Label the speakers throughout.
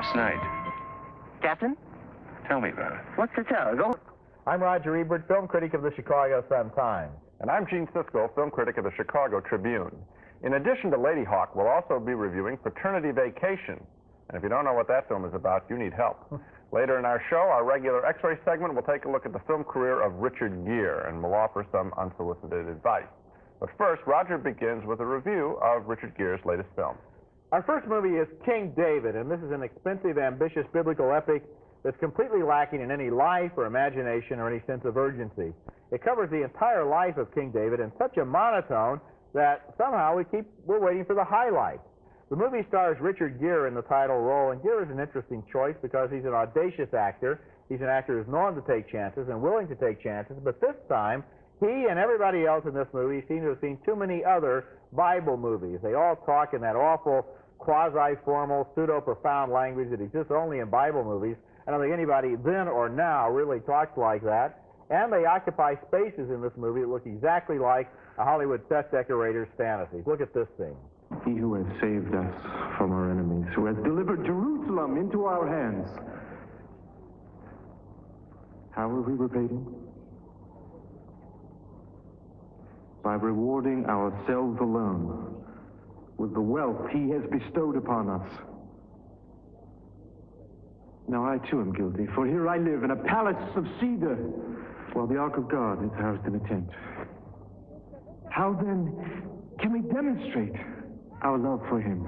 Speaker 1: Last night.
Speaker 2: Captain?
Speaker 1: Tell me about it.
Speaker 2: What's to tell? Go.
Speaker 3: I'm Roger Ebert, film critic of the Chicago Sun-Times.
Speaker 4: And I'm Gene Siskel, film critic of the Chicago Tribune. In addition to LadyHawke, we'll also be reviewing Fraternity Vacation. And if you don't know what that film is about, you need help. Later in our show, our regular X-ray segment, we'll take a look at the film career of Richard Gere, and we'll offer some unsolicited advice. But first, Roger begins with a review of Richard Gere's latest film.
Speaker 3: Our first movie is King David, and this is an expensive, ambitious biblical epic that's completely lacking in any life or imagination or any sense of urgency. It covers the entire life of King David in such a monotone that somehow we're waiting for the highlights. The movie stars Richard Gere in the title role, and Gere is an interesting choice because he's an audacious actor. He's an actor who's known to take chances and willing to take chances, but this time, he and everybody else in this movie seem to have seen too many other Bible movies. They all talk in that awful, quasi-formal, pseudo-profound language that exists only in Bible movies. I don't think anybody then or now really talks like that. And they occupy spaces in this movie that look exactly like a Hollywood set decorator's fantasies. Look at this scene.
Speaker 5: He who has saved us from our enemies, who has delivered Jerusalem into our hands. How will we repay him? By rewarding ourselves alone with the wealth he has bestowed upon us. Now I too am guilty, for here I live in a palace of cedar, while the ark of God is housed in a tent. How then can we demonstrate our love for him?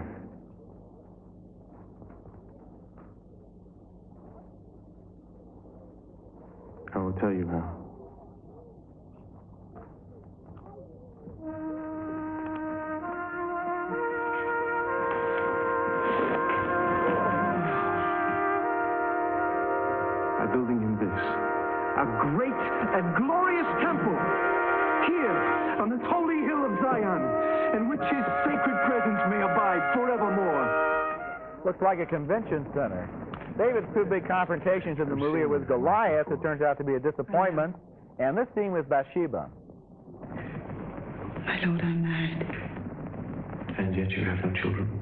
Speaker 5: I will tell you how. By building him this, a great and glorious temple, here on this holy hill of Zion, in which his sacred presence may abide forevermore.
Speaker 3: Looks like a convention center. David's two big confrontations in the movie are with Goliath, it turns out to be a disappointment, and this scene with Bathsheba.
Speaker 6: My lord, I'm married.
Speaker 5: And yet you have no children.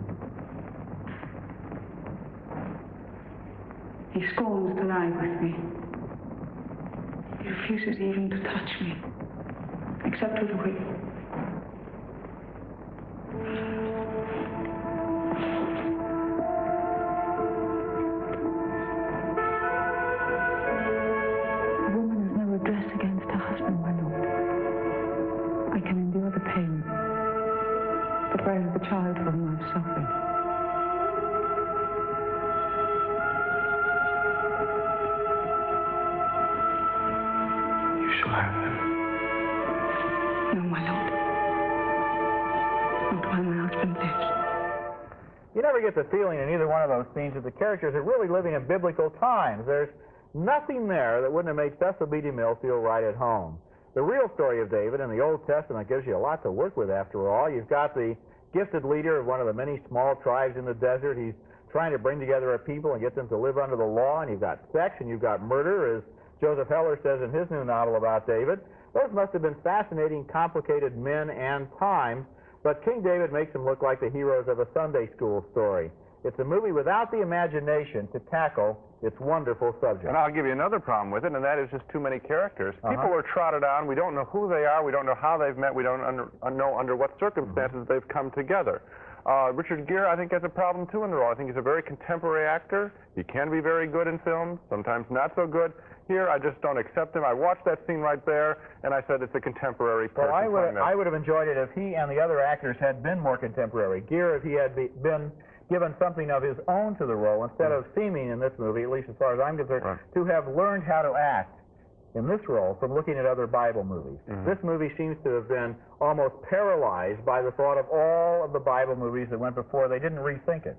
Speaker 6: He scorns to lie with me. He refuses even to touch me, except with a whip. A woman has no redress against her husband, my lord. I can endure the pain, but where is the child for whom I've suffered? No, my lord. Not while my husband lives.
Speaker 3: You never get the feeling in either one of those scenes that the characters are really living in biblical times. There's nothing there that wouldn't have made Cecil B. DeMille feel right at home. The real story of David in the Old Testament gives you a lot to work with, after all. You've got the gifted leader of one of the many small tribes in the desert. He's trying to bring together a people and get them to live under the law, and you've got sex and you've got murder, as Joseph Heller says in his new novel about David. Those must have been fascinating, complicated men and times, but King David makes them look like the heroes of a Sunday school story. It's a movie without the imagination to tackle its wonderful subject.
Speaker 4: And I'll give you another problem with it, and that is just too many characters. People are trotted on. We don't know who they are. We don't know how they've met. We don't know under what circumstances they've come together. Richard Gere, I think, has a problem, too, in the role. I think he's a very contemporary actor. He can be very good in films, sometimes not so good. Here, I just don't accept him. I watched that scene right there, and I said it's a contemporary person.
Speaker 3: Well, I would have enjoyed it if he and the other actors had been more contemporary. Gere, if he had been given something of his own to the role, instead of seeming in this movie, at least as far as I'm concerned, to have learned how to act in this role from looking at other Bible movies. This movie seems to have been almost paralyzed by the thought of all of the Bible movies that went before. They didn't rethink it.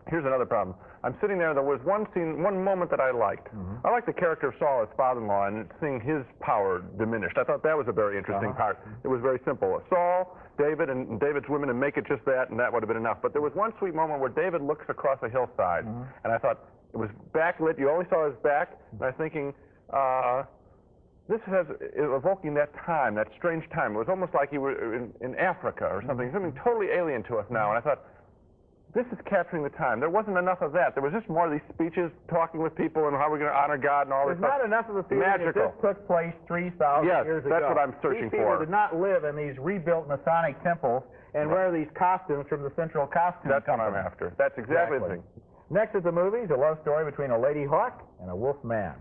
Speaker 4: Here's another problem. I'm sitting there, there was one scene, one moment that I liked. I liked the character of Saul, his father-in-law, and seeing his power diminished. I thought that was a very interesting part. It was very simple. Saul, David, and David's women, and make it just that, and that would have been enough. But there was one sweet moment where David looks across a hillside, and I thought, it was backlit, you only saw his back, and I was thinking, this has evoking that time, that strange time. It was almost like he were in Africa or something totally alien to us now. And I thought, this is capturing the time. There wasn't enough of that. There was just more of these speeches, talking with people, and how we're going to honor God and all this stuff.
Speaker 3: There's not enough of the feeling that this took place 3,000 years ago.
Speaker 4: Yes, that's what I'm searching
Speaker 3: These people did not live in these rebuilt Masonic temples and wear these costumes from the Central Costume
Speaker 4: That's
Speaker 3: Company.
Speaker 4: what I'm after. That's exactly the thing.
Speaker 3: Next at the movies, a love story between a LadyHawke and a wolf man.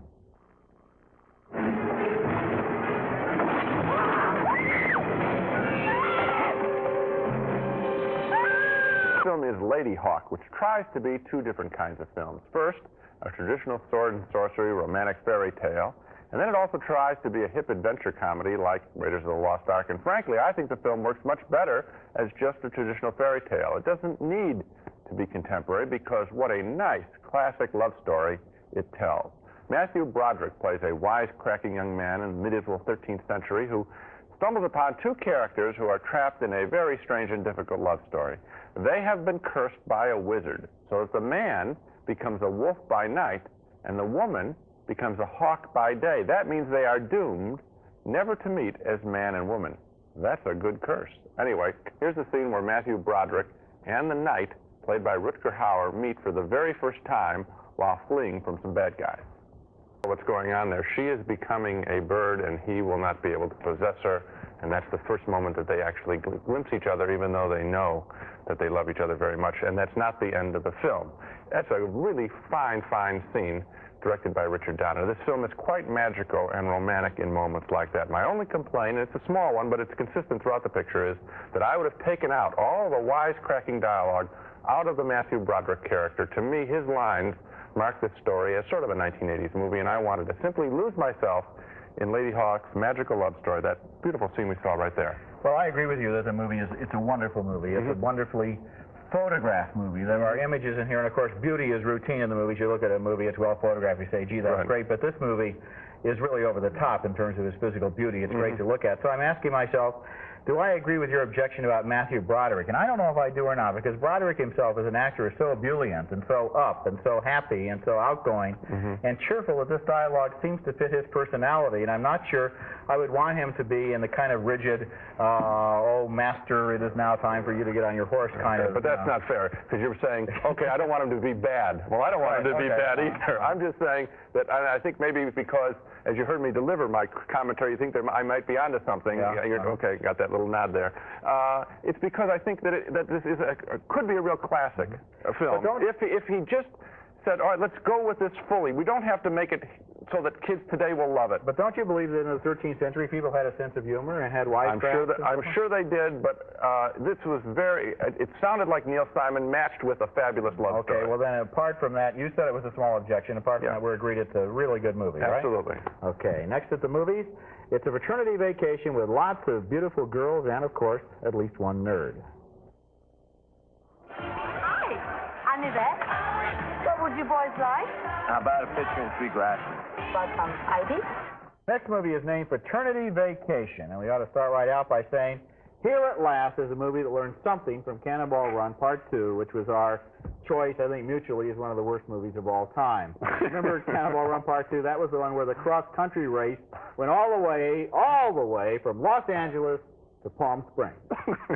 Speaker 4: The film is LadyHawke, which tries to be two different kinds of films. First, a traditional sword and sorcery romantic fairy tale, and then it also tries to be a hip adventure comedy like Raiders of the Lost Ark. And frankly, I think the film works much better as just a traditional fairy tale. It doesn't need to be contemporary because what a nice classic love story it tells. Matthew Broderick plays a wisecracking young man in the medieval 13th century who stumbles upon two characters who are trapped in a very strange and difficult love story. They have been cursed by a wizard, so that the man becomes a wolf by night and the woman becomes a hawk by day. That means they are doomed never to meet as man and woman. That's a good curse. Anyway, here's the scene where Matthew Broderick and the knight, played by Rutger Hauer, meet for the very first time while fleeing from some bad guys. What's going on there? She is becoming a bird and he will not be able to possess her, and that's the first moment that they actually glimpse each other, even though they know that they love each other very much, and that's not the end of the film. That's a really fine, fine scene directed by Richard Donner. This film is quite magical and romantic in moments like that. My only complaint, and it's a small one, but it's consistent throughout the picture, is that I would have taken out all the wisecracking dialogue out of the Matthew Broderick character. To me, his lines mark this story as sort of a 1980s movie, and I wanted to simply lose myself in LadyHawke's magical love story, that beautiful scene we saw right there.
Speaker 3: Well, I agree with you that the movie it's a wonderful movie. It's a wonderfully photographed movie. There are images in here, and of course, beauty is routine in the movies. You look at a movie, it's well photographed, you say, gee, that's great, but this movie is really over the top in terms of its physical beauty. It's great to look at. So I'm asking myself, do I agree with your objection about Matthew Broderick? And I don't know if I do or not, because Broderick himself as an actor is so ebullient and so up and so happy and so outgoing and cheerful that this dialogue seems to fit his personality, and I'm not sure I would want him to be in the kind of rigid, oh, master, it is now time for you to get on your horse kind of...
Speaker 4: But that's not fair, because you're saying, okay, I don't want him to be bad. Well, I don't want him to be bad either. I'm just saying that I think maybe because, as you heard me deliver my commentary, you think that I might be onto something. Okay, got that little nod there. It's because I think that this is could be a real classic film. If he just said, all right, let's go with this fully. We don't have to make it so that kids today will love it.
Speaker 3: But don't you believe that in the 13th century people had a sense of humor and had wisecracks?
Speaker 4: I'm sure they did, but this was it sounded like Neil Simon matched with a fabulous love story.
Speaker 3: Okay, well then apart from that, you said it was a small objection. Apart from that, we're agreed it's a really good movie, right?
Speaker 4: Absolutely.
Speaker 3: Okay, next at the movies, it's a fraternity vacation with lots of beautiful girls and, of course, at least one nerd.
Speaker 2: Hi, I'm Yvette. What would you boys like?
Speaker 7: How about a pitcher and 3 glasses?
Speaker 2: Like some ID?
Speaker 3: Next movie is named Fraternity Vacation, and we ought to start right out by saying, here at last is a movie that learned something from Cannonball Run Part 2, which was our choice, I think, mutually, as one of the worst movies of all time. Remember Cannonball Run Part 2? That was the one where the cross-country race went all the way from Los Angeles to Palm Springs.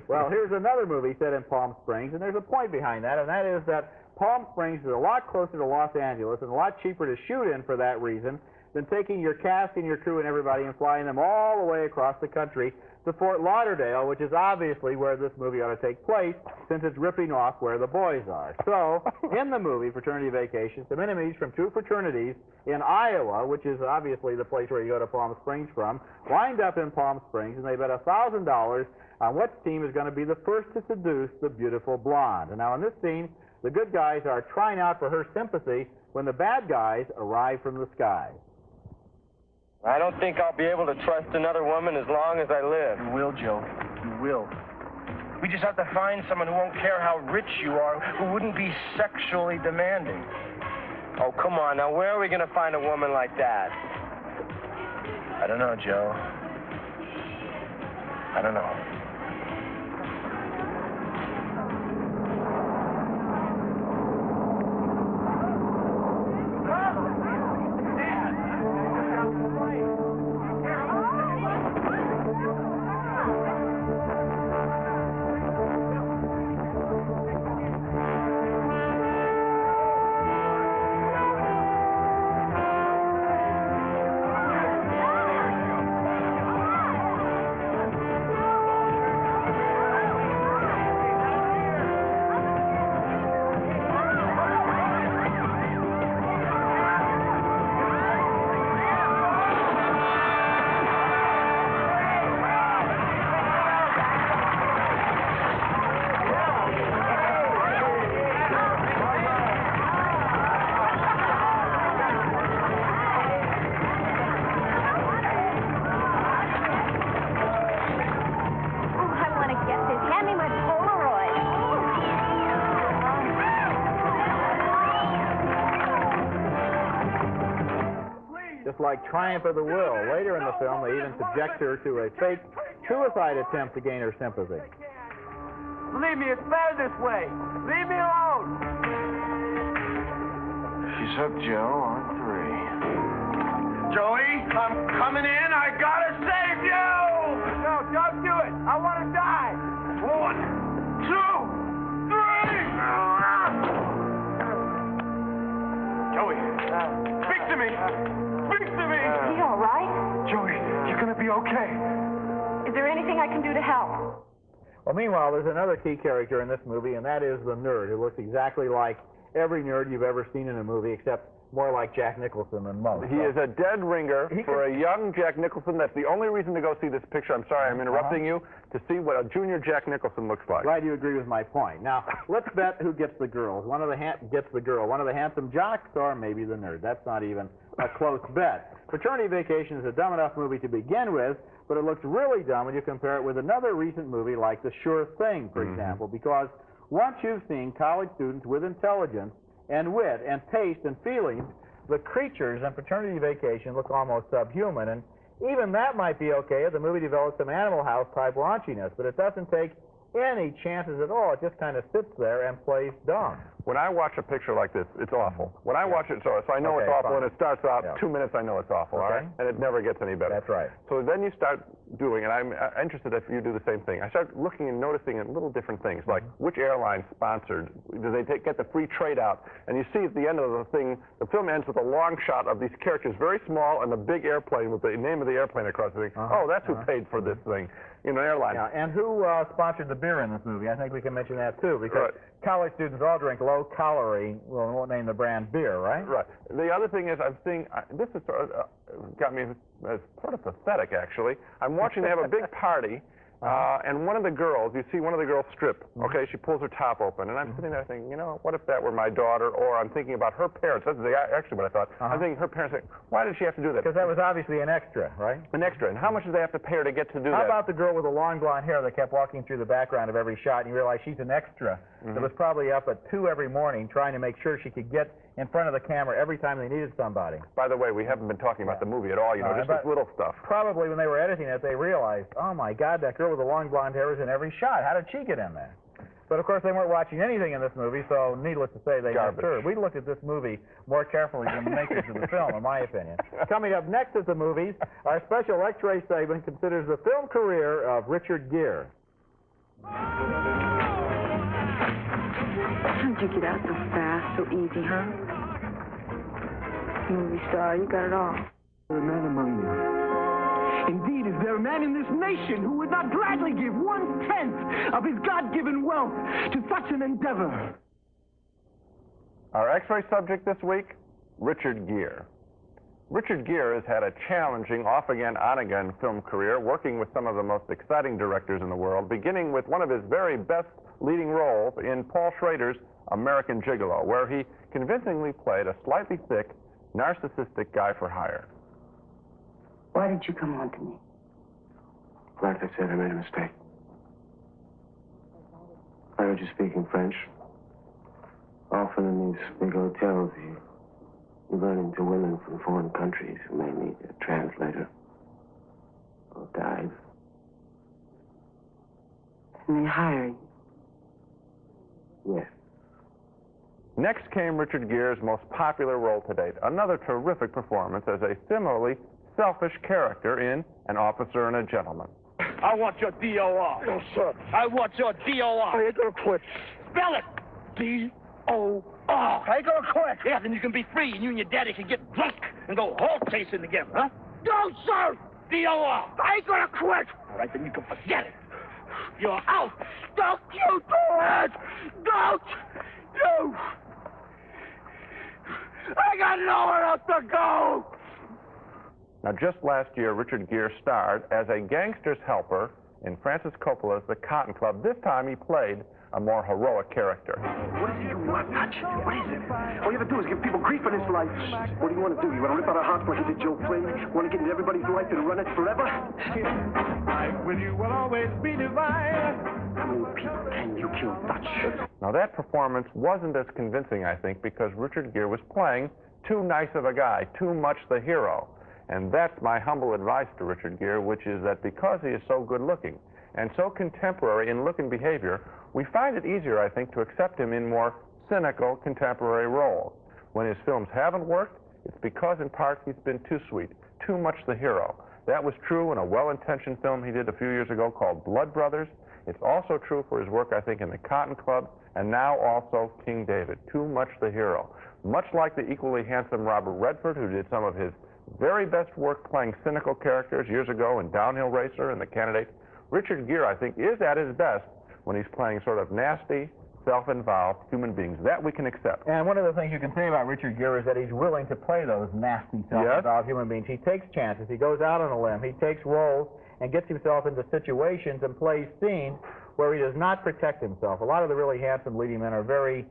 Speaker 3: Well, here's another movie set in Palm Springs, and there's a point behind that, and that is that Palm Springs is a lot closer to Los Angeles and a lot cheaper to shoot in for that reason than taking your cast and your crew and everybody and flying them all the way across the country to Fort Lauderdale, which is obviously where this movie ought to take place, since it's ripping off where the boys are. So, in the movie Fraternity Vacation, some enemies from 2 fraternities in Iowa, which is obviously the place where you go to Palm Springs from, wind up in Palm Springs, and they bet $1,000 on what team is going to be the first to seduce the beautiful blonde. And now in this scene, the good guys are trying out for her sympathy when the bad guys arrive from the skies.
Speaker 7: I don't think I'll be able to trust another woman as long as I live.
Speaker 8: You will, Joe. You will. We just have to find someone who won't care how rich you are, who wouldn't be sexually demanding.
Speaker 7: Oh, come on. Now, where are we going to find a woman like that?
Speaker 8: I don't know, Joe. I don't know.
Speaker 3: just like triumph of the will. Later in the film, they even subject her to a fake suicide attempt to gain her sympathy.
Speaker 8: Believe me, it's better this way. Leave me alone.
Speaker 1: She's hooked, Joe, on 3.
Speaker 8: Joey, I'm coming in. I gotta save you. No, don't do it. I want to die. 1, 2, 3. Joey, speak to me. Speak to me.
Speaker 2: Is he all right?
Speaker 8: Joey, you're gonna be okay.
Speaker 2: Is there anything I can do to help?
Speaker 3: Well, meanwhile, there's another key character in this movie, and that is the nerd, who looks exactly like every nerd you've ever seen in a movie, except more like Jack Nicholson than most.
Speaker 4: He is a dead ringer for a young Jack Nicholson. That's the only reason to go see this picture. I'm sorry, I'm interrupting you, to see what a junior Jack Nicholson looks like.
Speaker 3: Glad you agree with my point. Now, let's bet who gets the girls. One of the handsome jocks, or maybe the nerd. That's not even a close bet. Paternity Vacation is a dumb enough movie to begin with, but it looks really dumb when you compare it with another recent movie like The Sure Thing, for example, because once you've seen college students with intelligence and wit and taste and feelings, the creatures in Paternity Vacation look almost subhuman, and even that might be okay if the movie develops some Animal House type raunchiness, but it doesn't take any chances at all. It just kind of sits there and plays dumb.
Speaker 4: When I watch a picture like this, it's awful. When I watch it, so I know it's awful, and it starts out 2 minutes, I know it's awful, all right? And it never gets any better.
Speaker 3: That's right.
Speaker 4: So then you start doing, and I'm interested if you do the same thing. I start looking and noticing little different things, like which airline sponsored, do they get the free trade out? And you see at the end of the thing, the film ends with a long shot of these characters, very small, and the big airplane with the name of the airplane across the thing. Oh, that's who paid for this thing. You know, airline.
Speaker 3: Yeah, and who sponsored the beer in this movie? I think we can mention that, too, because college students all drink low-calorie, well, we won't name the brand, beer, right?
Speaker 4: Right. The other thing is I'm seeing, this is sort of, got me sort of pathetic, actually. I'm watching they have a big party, and one of the girls, you see one of the girls strip, okay? She pulls her top open, and I'm sitting there thinking, you know, what if that were my daughter? Or I'm thinking about her parents. That's actually what I thought. I'm thinking her parents, why did she have to do that?
Speaker 3: Because that was obviously an extra, right?
Speaker 4: An extra. And how much did they have to pay her to get to do that?
Speaker 3: How about the girl with the long blonde hair that kept walking through the background of every shot, and you realize she's an extra that was probably up at 2 every morning trying to make sure she could get in front of the camera every time they needed somebody.
Speaker 4: By the way, we haven't been talking about the movie at all, you know, just this little stuff.
Speaker 3: Probably when they were editing it, they realized, oh my God, that girl with the long blonde hair is in every shot. How did she get in there? But of course, they weren't watching anything in this movie, so needless to say, they missed her. We looked at this movie more carefully than the makers of the film, in my opinion. Coming up next at the movies, our special X-ray segment considers the film career of Richard Gere.
Speaker 6: How'd you get out so fast, so easy, huh? Movie star, you got it all.
Speaker 5: There is a man among you. Indeed, is there a man in this nation who would not gladly give 1/10 of his God-given wealth to such an endeavor?
Speaker 4: Our X-ray subject this week, Richard Gere. Richard Gere has had a challenging off-again, on-again film career, working with some of the most exciting directors in the world, beginning with one of his very best leading roles in Paul Schrader's American Gigolo, where he convincingly played a slightly thick, narcissistic guy for hire.
Speaker 6: Why did you come on to me?
Speaker 1: Like I said, I made a mistake. I heard you speaking French. Often in these big hotels, you run into women from foreign countries who may need a translator or guide.
Speaker 6: And they hire you.
Speaker 1: Yes.
Speaker 4: Next came Richard Gere's most popular role to date, another terrific performance as a similarly selfish character in An Officer and a Gentleman.
Speaker 8: I want your D.O.R.
Speaker 1: No, sir.
Speaker 8: I want your D.O.R.
Speaker 1: I ain't gonna quit.
Speaker 8: Spell it. D.O.R. I ain't gonna quit. Yeah, then you can be free, and you and your daddy can get drunk and go hog chasing together, huh? No, sir. D.O.R. I ain't gonna quit. All right, then you can forget it. You're out. Don't you do it. Don't you. I got nowhere else to go.
Speaker 4: Now, just last year, Richard Gere starred as a gangster's helper in Francis Coppola's The Cotton Club. This time, he played a more heroic character.
Speaker 5: What is it you want, Hutch? What is it? All you ever do is give people grief in this life. What do you want to do? You want to rip out our hearts like you did Joe Flynn? Want to get into everybody's life and run it forever? With you will always be divine. How many people can you kill, Dutch?
Speaker 4: Now, that performance wasn't as convincing, I think, because Richard Gere was playing too nice of a guy, too much the hero. And that's my humble advice to Richard Gere, which is that because he is so good-looking and so contemporary in look and behavior, we find it easier, I think, to accept him in more cynical contemporary roles. When his films haven't worked, it's because, in part, he's been too sweet, too much the hero. That was true in a well-intentioned film he did a few years ago called Blood Brothers. It's also true for his work, I think, in The Cotton Club, and now also King David, too much the hero. Much like the equally handsome Robert Redford, who did some of his very best work playing cynical characters years ago in Downhill Racer and The Candidate, Richard Gere, I think, is at his best when he's playing sort of nasty, self-involved human beings. That we can accept.
Speaker 3: And one of the things you can say about Richard Gere is that he's willing to play those nasty, self-involved human beings. He takes chances. He goes out on a limb. He takes roles and gets himself into situations and plays scenes where he does not protect himself. A lot of the really handsome leading men are very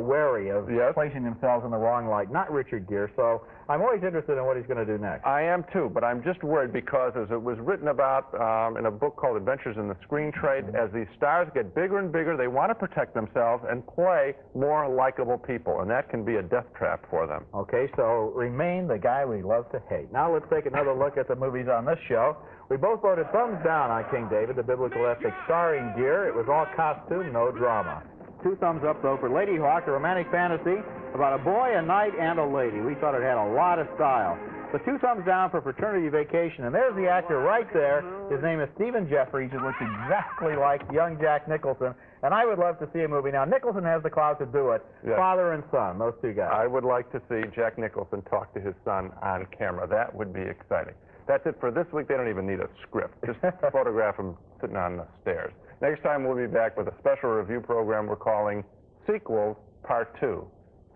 Speaker 3: wary of placing themselves in the wrong light. Not Richard Gere, so I'm always interested in what he's going to do next.
Speaker 4: I am too, but I'm just worried because, as it was written about in a book called Adventures in the Screen Trade, as these stars get bigger and bigger, they want to protect themselves and play more likable people, and that can be a death trap for them.
Speaker 3: Okay, so remain the guy we love to hate. Now let's take another look at the movies on this show. We both voted thumbs down on King David, the biblical epic starring Gere. It was all costume, no drama. 2 thumbs up, though, for LadyHawke, a romantic fantasy about a boy, a knight, and a lady. We thought it had a lot of style. But 2 thumbs down for Fraternity Vacation, and there's the actor right there. His name is Stephen Jeffries, who looks exactly like young Jack Nicholson, and I would love to see a movie. Now, Nicholson has the clout to do it. Yes. Father and son, those 2 guys.
Speaker 4: I would like to see Jack Nicholson talk to his son on camera. That would be exciting. That's it for this week. They don't even need a script. Just photograph them sitting on the stairs. Next time, we'll be back with a special review program we're calling Sequels Part 2.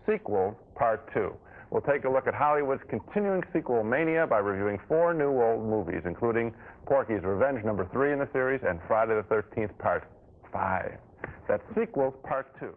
Speaker 4: Sequels Part 2. We'll take a look at Hollywood's continuing sequel mania by reviewing 4 new old movies, including Porky's Revenge #3 in the series and Friday the 13th Part 5. That's Sequels Part 2.